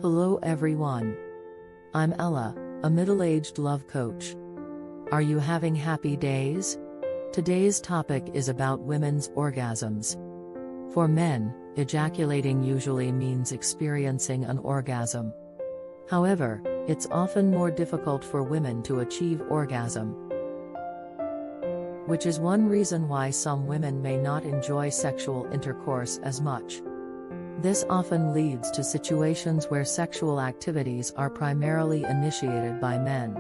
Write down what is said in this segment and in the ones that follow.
Hello everyone. I'm Ella, a middle-aged love coach. Are you having happy days? Today's topic is about women's orgasms. For men, ejaculating usually means experiencing an orgasm. However, it's often more difficult for women to achieve orgasm, which is one reason why some women may not enjoy sexual intercourse as much. This often leads to situations where sexual activities are primarily initiated by men.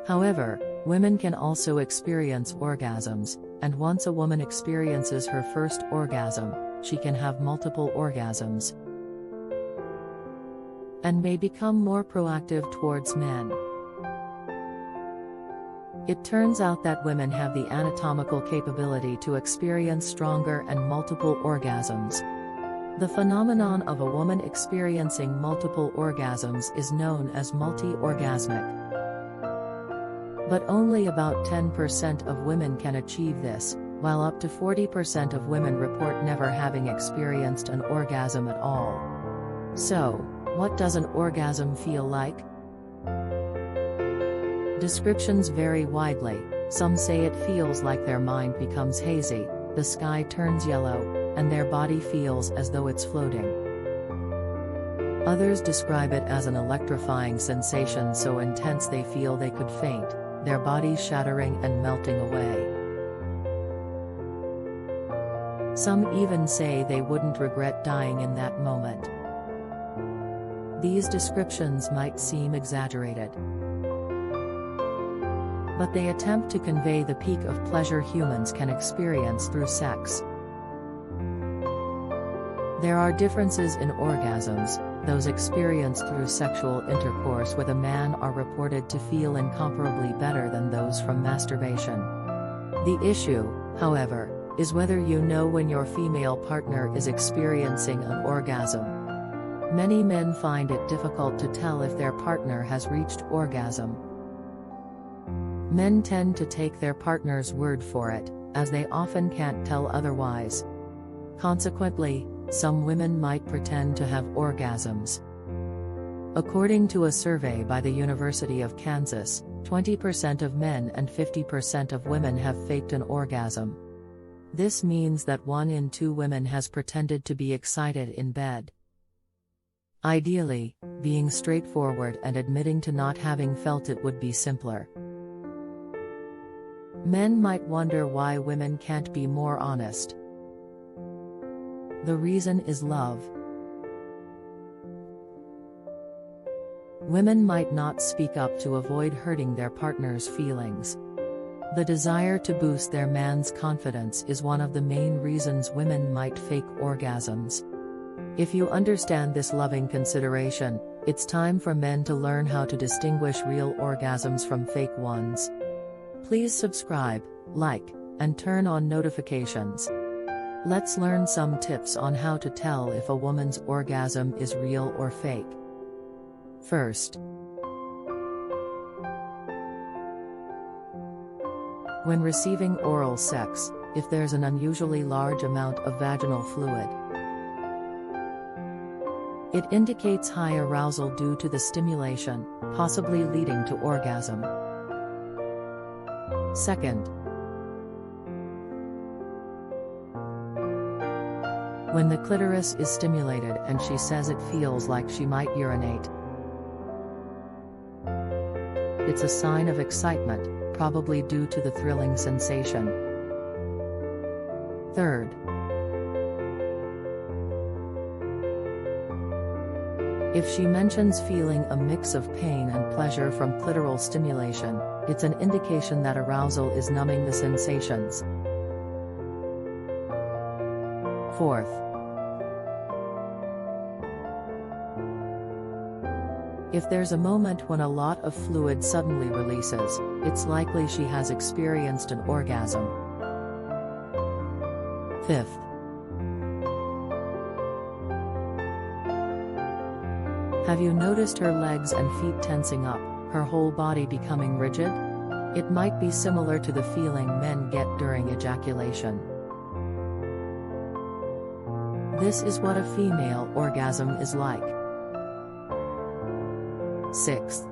However, women can also experience orgasms, and once a woman experiences her first orgasm, she can have multiple orgasms and may become more proactive towards men. It turns out that women have the anatomical capability to experience stronger and multiple orgasms. The phenomenon of a woman experiencing multiple orgasms is known as multi-orgasmic. But only about 10% of women can achieve this, while up to 40% of women report never having experienced an orgasm at all. So, what does an orgasm feel like? Descriptions vary widely. Some say it feels like their mind becomes hazy, the sky turns yellow, and their body feels as though it's floating. Others describe it as an electrifying sensation so intense they feel they could faint, their bodies shattering and melting away. Some even say they wouldn't regret dying in that moment. These descriptions might seem exaggerated, but they attempt to convey the peak of pleasure humans can experience through sex. There are differences in orgasms. Those experienced through sexual intercourse with a man are reported to feel incomparably better than those from masturbation. The issue, however, is whether you know when your female partner is experiencing an orgasm. Many men find it difficult to tell if their partner has reached orgasm. Men tend to take their partner's word for it, as they often can't tell otherwise. Consequently, some women might pretend to have orgasms. According to a survey by the University of Kansas, 20% of men and 50% of women have faked an orgasm. This means that 1 in 2 women has pretended to be excited in bed. Ideally, being straightforward and admitting to not having felt it would be simpler. Men might wonder why women can't be more honest. The reason is love. Women might not speak up to avoid hurting their partner's feelings. The desire to boost their man's confidence is one of the main reasons women might fake orgasms. If you understand this loving consideration, it's time for men to learn how to distinguish real orgasms from fake ones. Please subscribe, like, and turn on notifications. Let's learn some tips on how to tell if a woman's orgasm is real or fake. First, when receiving oral sex, if there's an unusually large amount of vaginal fluid, it indicates high arousal due to the stimulation, possibly leading to orgasm. Second, when the clitoris is stimulated and she says it feels like she might urinate, it's a sign of excitement, probably due to the thrilling sensation. Third, if she mentions feeling a mix of pain and pleasure from clitoral stimulation, it's an indication that arousal is numbing the sensations. Fourth, if there's a moment when a lot of fluid suddenly releases, it's likely she has experienced an orgasm. Fifth, have you noticed her legs and feet tensing up, her whole body becoming rigid? It might be similar to the feeling men get during ejaculation. This is what a female orgasm is like. Sixth,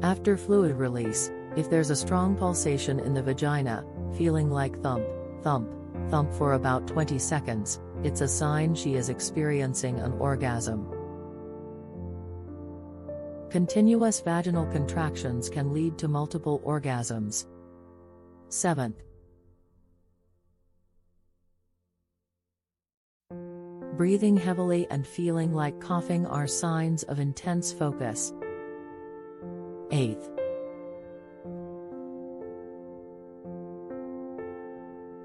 after fluid release, if there's a strong pulsation in the vagina, feeling like thump, thump, thump for about 20 seconds, it's a sign she is experiencing an orgasm. Continuous vaginal contractions can lead to multiple orgasms. Seventh, breathing heavily and feeling like coughing are signs of intense focus. Eighth,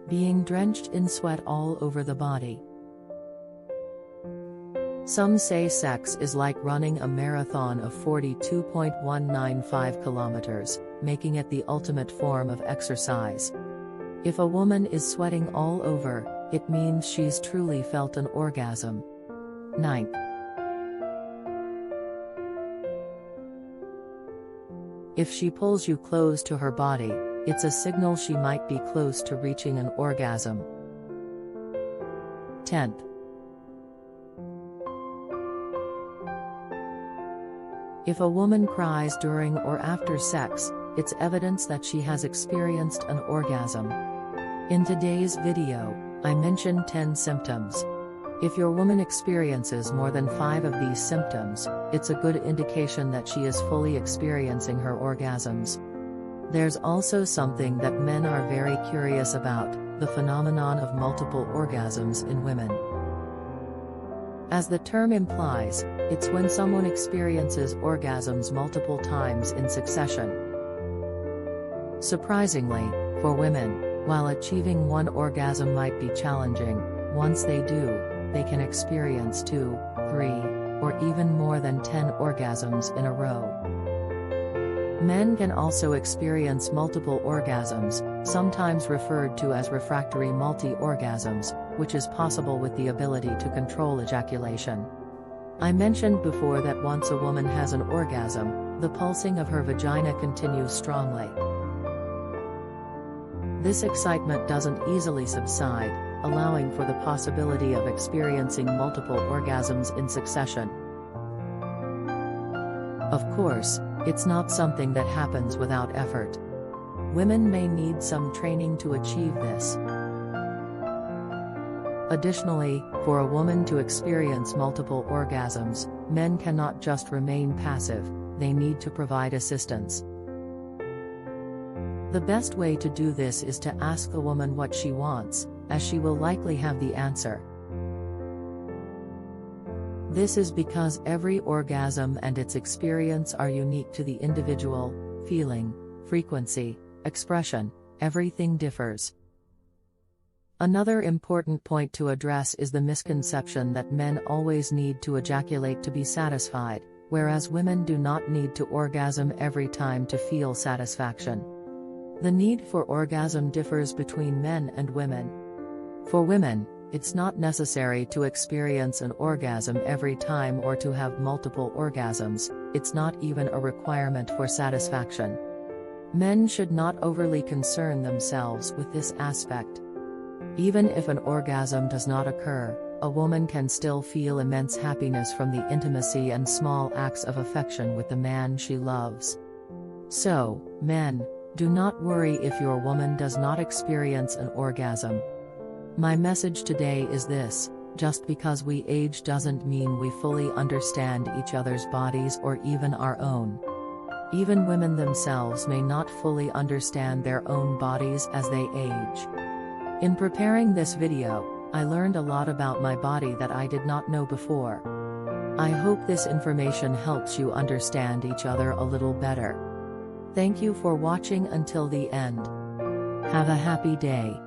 being drenched in sweat all over the body. Some say sex is like running a marathon of 42.195 kilometers, making it the ultimate form of exercise. If a woman is sweating all over, it means she's truly felt an orgasm. Ninth, if she pulls you close to her body, it's a signal she might be close to reaching an orgasm. 10th, if a woman cries during or after sex, it's evidence that she has experienced an orgasm. In today's video, I mentioned 10 symptoms. If your woman experiences more than 5 of these symptoms, it's a good indication that she is fully experiencing her orgasms. There's also something that men are very curious about, the phenomenon of multiple orgasms in women. As the term implies, it's when someone experiences orgasms multiple times in succession. Surprisingly, for women, while achieving one orgasm might be challenging, once they do, they can experience 2, 3, or even more than 10 orgasms in a row. Men can also experience multiple orgasms, sometimes referred to as refractory multi-orgasms, which is possible with the ability to control ejaculation. I mentioned before that once a woman has an orgasm, the pulsing of her vagina continues strongly. This excitement doesn't easily subside, allowing for the possibility of experiencing multiple orgasms in succession. Of course, it's not something that happens without effort. Women may need some training to achieve this. Additionally, for a woman to experience multiple orgasms, men cannot just remain passive, they need to provide assistance. The best way to do this is to ask the woman what she wants, as she will likely have the answer. This is because every orgasm and its experience are unique to the individual, feeling, frequency, expression, everything differs. Another important point to address is the misconception that men always need to ejaculate to be satisfied, whereas women do not need to orgasm every time to feel satisfaction. The need for orgasm differs between men and women. For women, it's not necessary to experience an orgasm every time or to have multiple orgasms, it's not even a requirement for satisfaction. Men should not overly concern themselves with this aspect. Even if an orgasm does not occur, a woman can still feel immense happiness from the intimacy and small acts of affection with the man she loves. So, men, do not worry if your woman does not experience an orgasm. My message today is this: just because we age doesn't mean we fully understand each other's bodies or even our own. Even women themselves may not fully understand their own bodies as they age. In preparing this video, I learned a lot about my body that I did not know before. I hope this information helps you understand each other a little better. Thank you for watching until the end. Have a happy day.